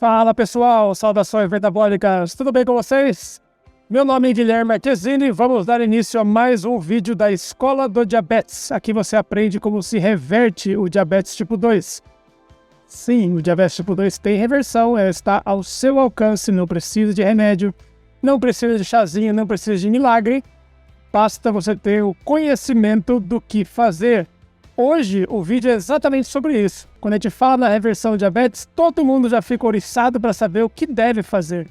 Fala pessoal, saudações metabólicas, tudo bem com vocês? Meu nome é Guilherme Marquezini e vamos dar início a mais um vídeo da Escola do Diabetes. Aqui você aprende como se reverte o diabetes tipo 2. Sim, o diabetes tipo 2 tem reversão, ela está ao seu alcance, não precisa de remédio, não precisa de chazinho, não precisa de milagre. Basta você ter o conhecimento do que fazer. Hoje o vídeo é exatamente sobre isso. Quando a gente fala na reversão do diabetes, todo mundo já fica oriçado para saber o que deve fazer.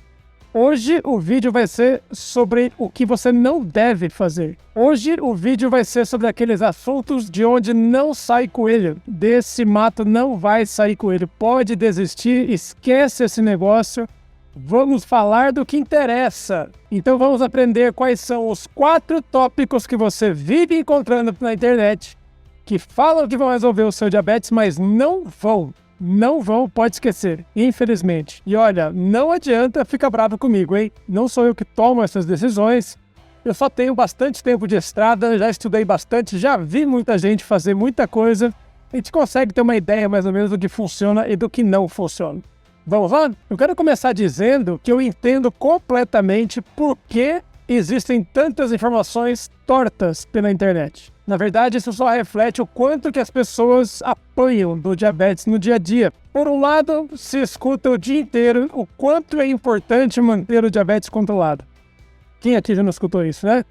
Hoje o vídeo vai ser sobre o que você não deve fazer. Hoje o vídeo vai ser sobre aqueles assuntos de onde não sai coelho. Desse mato não vai sair coelho. Pode desistir, esquece esse negócio. Vamos falar do que interessa. Então vamos aprender quais são os 4 tópicos que você vive encontrando na internet que falam que vão resolver o seu diabetes, mas não vão. Não vão, pode esquecer, infelizmente. E olha, não adianta ficar bravo comigo, hein? Não sou eu que tomo essas decisões. Eu só tenho bastante tempo de estrada, já estudei bastante, já vi muita gente fazer muita coisa. A gente consegue ter uma ideia mais ou menos do que funciona e do que não funciona. Vamos lá? Eu quero começar dizendo que eu entendo completamente por que existem tantas informações tortas pela internet. Na verdade, isso só reflete o quanto que as pessoas apanham do diabetes no dia a dia. Por um lado, se escuta o dia inteiro o quanto é importante manter o diabetes controlado. Quem aqui já não escutou isso, né?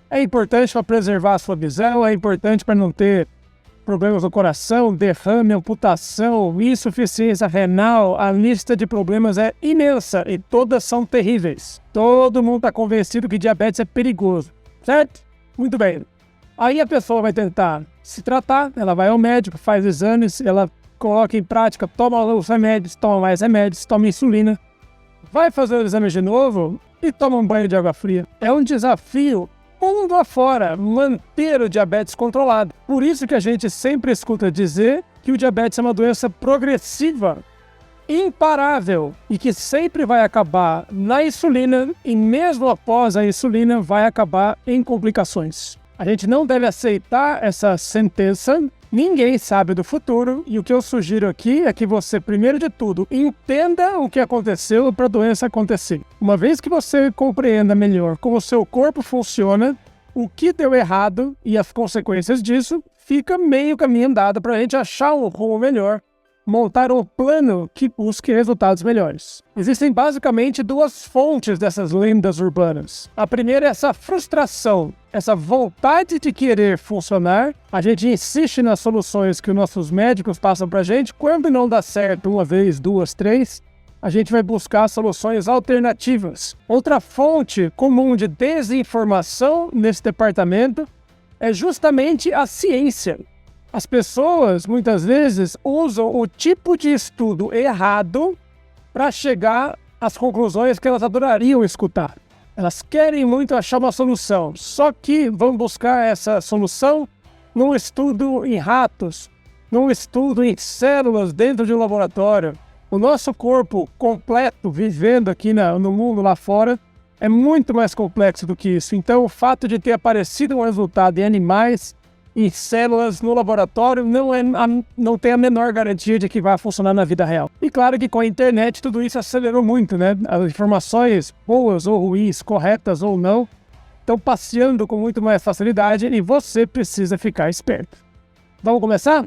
É importante para preservar a sua visão, é importante para não ter problemas no coração, derrame, amputação, insuficiência renal. A lista de problemas é imensa e todas são terríveis. Todo mundo está convencido que diabetes é perigoso, certo? Muito bem. Aí a pessoa vai tentar se tratar, ela vai ao médico, faz exames, ela coloca em prática, toma os remédios, toma mais remédios, toma insulina, vai fazer o exame de novo e toma um banho de água fria. É um desafio mundo afora manter o diabetes controlado. Por isso que a gente sempre escuta dizer que o diabetes é uma doença progressiva, imparável e que sempre vai acabar na insulina e mesmo após a insulina vai acabar em complicações. A gente não deve aceitar essa sentença, ninguém sabe do futuro e o que eu sugiro aqui é que você, primeiro de tudo, entenda o que aconteceu para a doença acontecer. Uma vez que você compreenda melhor como o seu corpo funciona, o que deu errado e as consequências disso, fica meio caminho andado para a gente achar um rumo melhor, montar um plano que busque resultados melhores. Existem basicamente 2 fontes dessas lendas urbanas. A primeira é essa frustração, essa vontade de querer funcionar. A gente insiste nas soluções que os nossos médicos passam pra gente. Quando não dá certo uma vez, 2, 3, a gente vai buscar soluções alternativas. Outra fonte comum de desinformação nesse departamento é justamente a ciência. As pessoas, muitas vezes, usam o tipo de estudo errado para chegar às conclusões que elas adorariam escutar. Elas querem muito achar uma solução, só que vão buscar essa solução num estudo em ratos, num estudo em células dentro de um laboratório. O nosso corpo completo, vivendo aqui no mundo lá fora, é muito mais complexo do que isso. Então, o fato de ter aparecido um resultado em animais, em células no laboratório, não tem a menor garantia de que vai funcionar na vida real. E claro que com a internet tudo isso acelerou muito, né? As informações boas ou ruins, corretas ou não, estão passeando com muito mais facilidade e você precisa ficar esperto. Vamos começar?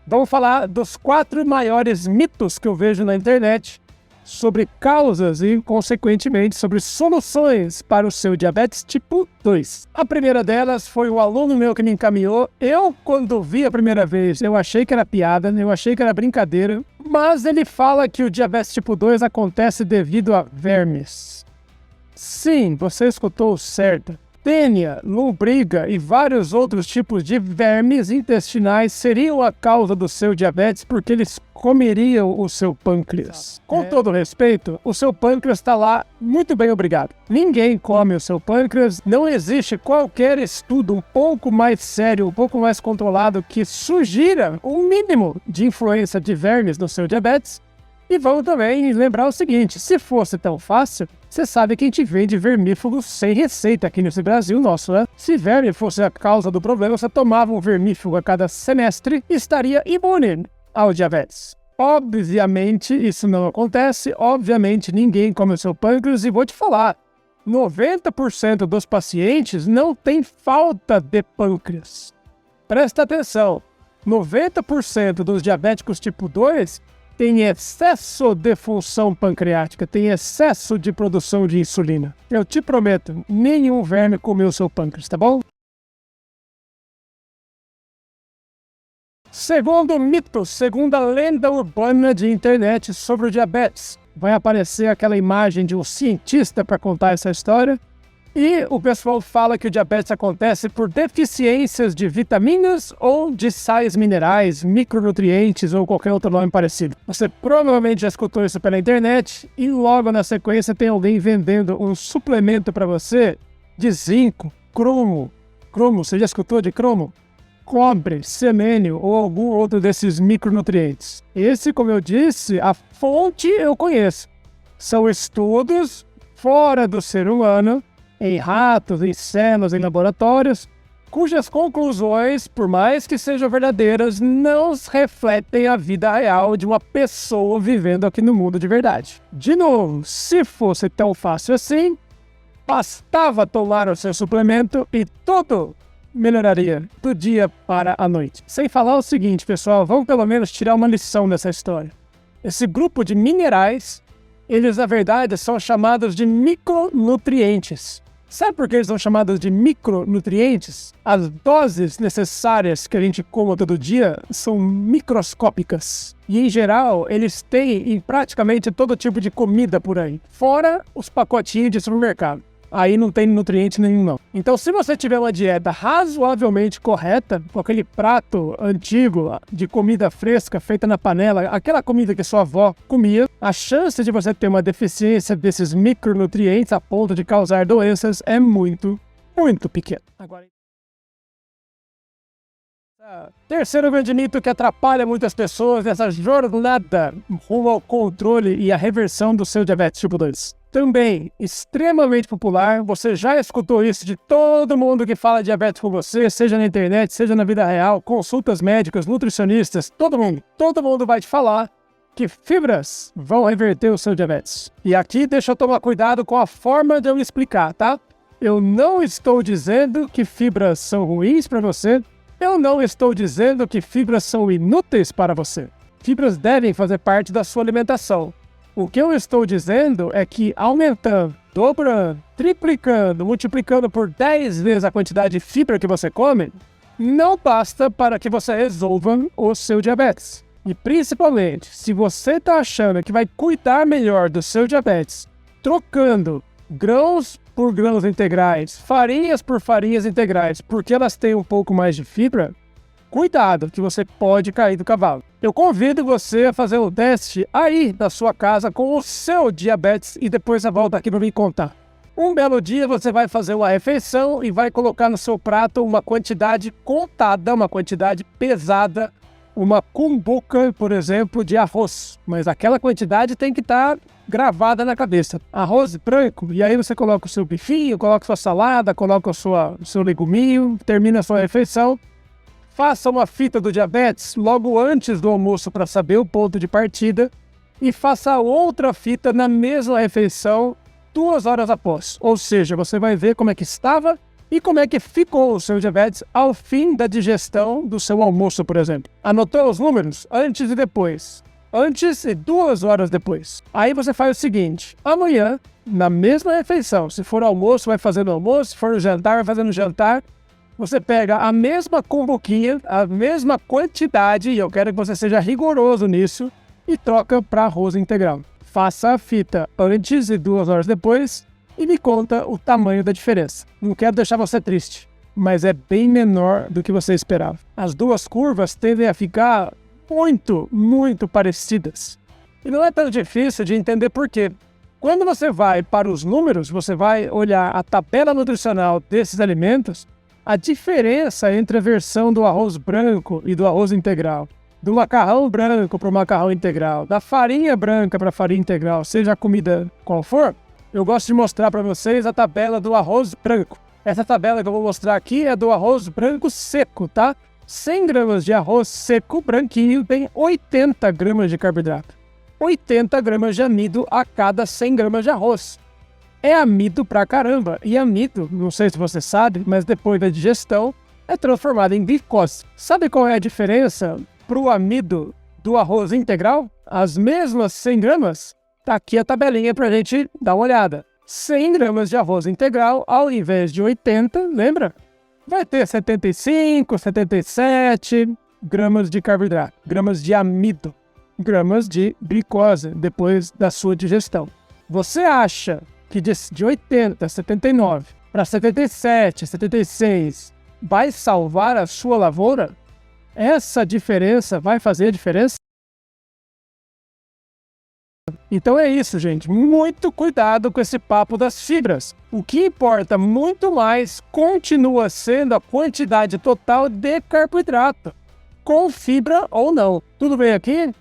Vamos falar dos 4 maiores mitos que eu vejo na internet sobre causas e, consequentemente, sobre soluções para o seu diabetes tipo 2. A primeira delas foi um aluno meu que me encaminhou. Eu, quando vi a primeira vez, eu achei que era piada, eu achei que era brincadeira, mas ele fala que o diabetes tipo 2 acontece devido a vermes. Sim, você escutou certo. Tênia, lombriga e vários outros tipos de vermes intestinais seriam a causa do seu diabetes porque eles comeriam o seu pâncreas. Com todo respeito, o seu pâncreas está lá muito bem, obrigado. Ninguém come o seu pâncreas, não existe qualquer estudo um pouco mais sério, um pouco mais controlado que sugira um mínimo de influência de vermes no seu diabetes. E vamos também lembrar o seguinte, se fosse tão fácil, você sabe que a gente vende vermífugos sem receita aqui nesse Brasil nosso, né? Se verme fosse a causa do problema, você tomava um vermífugo a cada semestre e estaria imune ao diabetes. Obviamente, isso não acontece. Obviamente, ninguém come o seu pâncreas. E vou te falar, 90% dos pacientes não tem falta de pâncreas. Presta atenção, 90% dos diabéticos tipo 2 tem excesso de função pancreática, tem excesso de produção de insulina. Eu te prometo, nenhum verme comeu seu pâncreas, tá bom? Segundo mito, segunda lenda urbana de internet sobre o diabetes, vai aparecer aquela imagem de um cientista para contar essa história. E o pessoal fala que o diabetes acontece por deficiências de vitaminas ou de sais minerais, micronutrientes ou qualquer outro nome parecido. Você provavelmente já escutou isso pela internet e logo na sequência tem alguém vendendo um suplemento para você de zinco, cromo. Cromo, você já escutou de cromo? Cobre, selênio ou algum outro desses micronutrientes. Esse, como eu disse, a fonte eu conheço. São estudos fora do ser humano, em ratos, em células, em laboratórios, cujas conclusões, por mais que sejam verdadeiras, não refletem a vida real de uma pessoa vivendo aqui no mundo de verdade. De novo, se fosse tão fácil assim, bastava tomar o seu suplemento e tudo melhoraria do dia para a noite. Sem falar o seguinte, pessoal, vamos pelo menos tirar uma lição dessa história. Esse grupo de minerais, eles na verdade são chamados de micronutrientes. Sabe por que eles são chamados de micronutrientes? As doses necessárias que a gente come todo dia são microscópicas. E em geral, eles têm em praticamente todo tipo de comida por aí. Fora os pacotinhos de supermercado. Aí não tem nutriente nenhum não. Então se você tiver uma dieta razoavelmente correta, com aquele prato antigo de comida fresca feita na panela, aquela comida que sua avó comia, a chance de você ter uma deficiência desses micronutrientes a ponto de causar doenças é muito, muito pequena. Agora, terceiro grande mito que atrapalha muitas pessoas nessa jornada rumo ao controle e à reversão do seu diabetes tipo 2. Também extremamente popular, você já escutou isso de todo mundo que fala diabetes com você, seja na internet, seja na vida real, consultas médicas, nutricionistas, todo mundo vai te falar que fibras vão reverter o seu diabetes. E aqui deixa eu tomar cuidado com a forma de eu explicar, tá? Eu não estou dizendo que fibras são ruins para você, eu não estou dizendo que fibras são inúteis para você. Fibras devem fazer parte da sua alimentação. O que eu estou dizendo é que aumentando, dobrando, triplicando, multiplicando por 10 vezes a quantidade de fibra que você come, não basta para que você resolva o seu diabetes. E principalmente, se você está achando que vai cuidar melhor do seu diabetes, trocando grãos por grãos integrais, farinhas por farinhas integrais, porque elas têm um pouco mais de fibra, cuidado, que você pode cair do cavalo. Eu convido você a fazer um teste aí na sua casa com o seu diabetes e depois você volta aqui para me contar. Um belo dia você vai fazer uma refeição e vai colocar no seu prato uma quantidade contada, uma quantidade pesada, uma cumbuca, por exemplo, de arroz. Mas aquela quantidade tem que estar gravada na cabeça. Arroz branco, e aí você coloca o seu bifinho, coloca sua salada, coloca o seu leguminho, termina a sua refeição. Faça uma fita do diabetes logo antes do almoço para saber o ponto de partida e faça outra fita na mesma refeição 2 horas após. Ou seja, você vai ver como é que estava e como é que ficou o seu diabetes ao fim da digestão do seu almoço, por exemplo. Anotou os números? Antes e depois. Antes e 2 horas depois. Aí você faz o seguinte, amanhã, na mesma refeição, se for almoço, vai fazendo almoço, se for no jantar, vai fazendo jantar, você pega a mesma cumbuquinha, a mesma quantidade, e eu quero que você seja rigoroso nisso, e troca para arroz integral. Faça a fita antes e 2 horas depois e me conta o tamanho da diferença. Não quero deixar você triste, mas é bem menor do que você esperava. As duas curvas tendem a ficar muito, muito parecidas. E não é tão difícil de entender por quê. Quando você vai para os números, você vai olhar a tabela nutricional desses alimentos, a diferença entre a versão do arroz branco e do arroz integral, do macarrão branco para o macarrão integral, da farinha branca para a farinha integral, seja a comida qual for, eu gosto de mostrar para vocês a tabela do arroz branco. Essa tabela que eu vou mostrar aqui é do arroz branco seco, tá? 100 gramas de arroz seco branquinho tem 80 gramas de carboidrato. 80 gramas de amido a cada 100 gramas de arroz. É amido pra caramba. E amido, não sei se você sabe, mas depois da digestão, é transformado em glicose. Sabe qual é a diferença pro amido do arroz integral? As mesmas 100 gramas? Tá aqui a tabelinha pra gente dar uma olhada. 100 gramas de arroz integral, ao invés de 80, lembra? Vai ter 75, 77 gramas de carboidrato, gramas de amido, gramas de glicose depois da sua digestão. Você acha que de 80, 79 para 77, 76 vai salvar a sua lavoura? Essa diferença vai fazer a diferença? Então é isso, gente. Muito cuidado com esse papo das fibras. O que importa muito mais continua sendo a quantidade total de carboidrato, com fibra ou não. Tudo bem aqui?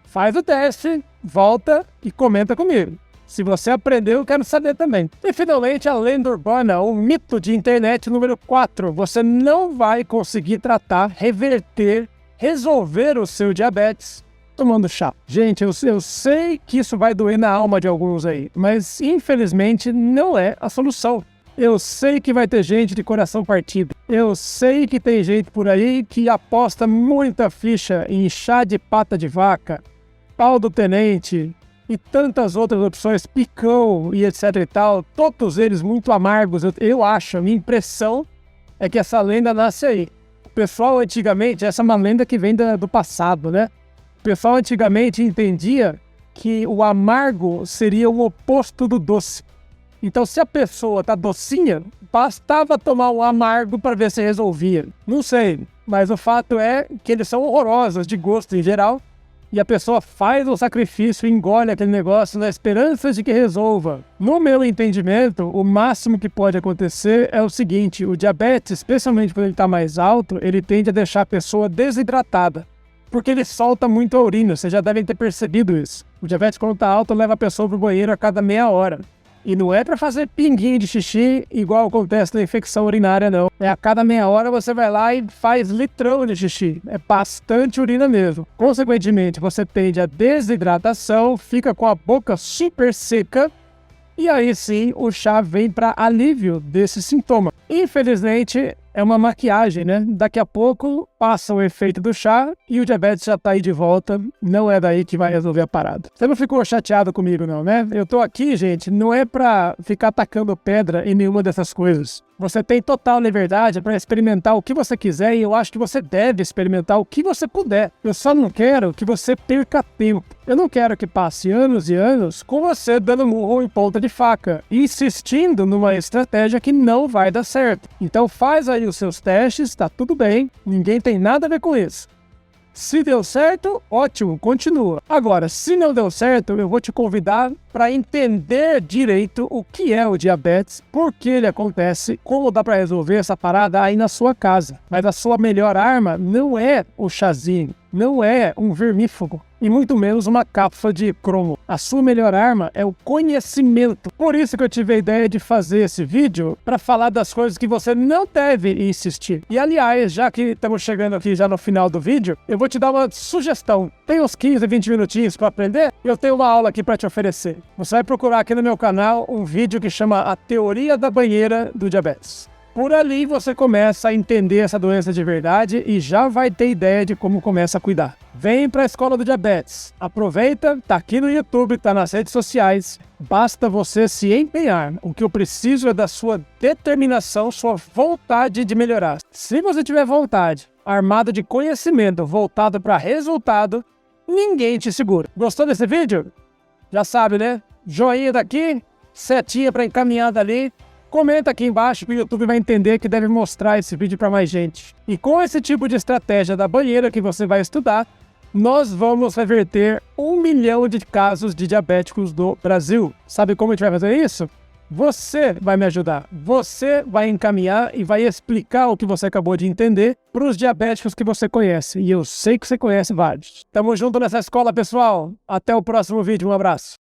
Faz o teste, volta e comenta comigo. Se você aprendeu, eu quero saber também. E finalmente, a lenda urbana, o mito de internet número 4. Você não vai conseguir tratar, reverter, resolver o seu diabetes tomando chá. Gente, eu sei que isso vai doer na alma de alguns aí, mas infelizmente não é a solução. Eu sei que vai ter gente de coração partido. Eu sei que tem gente por aí que aposta muita ficha em chá de pata de vaca, pau do tenente e tantas outras opções, picão e etc e tal, todos eles muito amargos. Eu acho, a minha impressão é que essa lenda nasce aí. O pessoal antigamente, essa é uma lenda que vem do passado, né? O pessoal antigamente entendia que o amargo seria o oposto do doce. Então, se a pessoa tá docinha, bastava tomar um amargo para ver se resolvia. Não sei, mas o fato é que eles são horrorosos de gosto em geral, e a pessoa faz o sacrifício e engole aquele negócio na esperança de que resolva. No meu entendimento, o máximo que pode acontecer é o seguinte: o diabetes, especialmente quando ele está mais alto, ele tende a deixar a pessoa desidratada, porque ele solta muito a urina. Vocês já devem ter percebido isso. O diabetes, quando está alto, leva a pessoa para o banheiro a cada meia hora. E não é para fazer pinguinho de xixi igual acontece na infecção urinária, não. É a cada meia hora você vai lá e faz litrão de xixi. É bastante urina mesmo. Consequentemente, você tende a desidratação, fica com a boca super seca, e aí sim o chá vem para alívio desse sintoma. Infelizmente, é uma maquiagem, né? Daqui a pouco passa o efeito do chá e o diabetes já tá aí de volta. Não é daí que vai resolver a parada. Você não ficou chateado comigo não, né? Eu tô aqui, gente, não é pra ficar atacando pedra em nenhuma dessas coisas. Você tem total liberdade para experimentar o que você quiser e eu acho que você deve experimentar o que você puder. Eu só não quero que você perca tempo. Eu não quero que passe anos e anos com você dando murro em ponta de faca, insistindo numa estratégia que não vai dar certo. Então faz aí os seus testes, tá tudo bem, ninguém tem nada a ver com isso. Se deu certo, ótimo, continua. Agora, se não deu certo, eu vou te convidar para entender direito o que é o diabetes, por que ele acontece, como dá para resolver essa parada aí na sua casa. Mas a sua melhor arma não é o chazinho, não é um vermífugo, e muito menos uma cápsula de cromo. A sua melhor arma é o conhecimento. Por isso que eu tive a ideia de fazer esse vídeo para falar das coisas que você não deve insistir. E aliás, já que estamos chegando aqui já no final do vídeo, eu vou te dar uma sugestão. Tem uns 15, 20 minutinhos para aprender? Eu tenho uma aula aqui para te oferecer. Você vai procurar aqui no meu canal um vídeo que chama A Teoria da Banheira do Diabetes. Por ali você começa a entender essa doença de verdade e já vai ter ideia de como começa a cuidar. Vem para a Escola do Diabetes. Aproveita, tá aqui no YouTube, tá nas redes sociais. Basta você se empenhar. O que eu preciso é da sua determinação, sua vontade de melhorar. Se você tiver vontade, armado de conhecimento, voltado para resultado, ninguém te segura. Gostou desse vídeo? Já sabe, né? Joinha daqui, setinha para encaminhar dali. Comenta aqui embaixo que o YouTube vai entender que deve mostrar esse vídeo para mais gente. E com esse tipo de estratégia da banheira que você vai estudar, nós vamos reverter 1 milhão de casos de diabéticos do Brasil. Sabe como a gente vai fazer isso? Você vai me ajudar. Você vai encaminhar e vai explicar o que você acabou de entender para os diabéticos que você conhece. E eu sei que você conhece vários. Tamo junto nessa escola, pessoal. Até o próximo vídeo. Um abraço.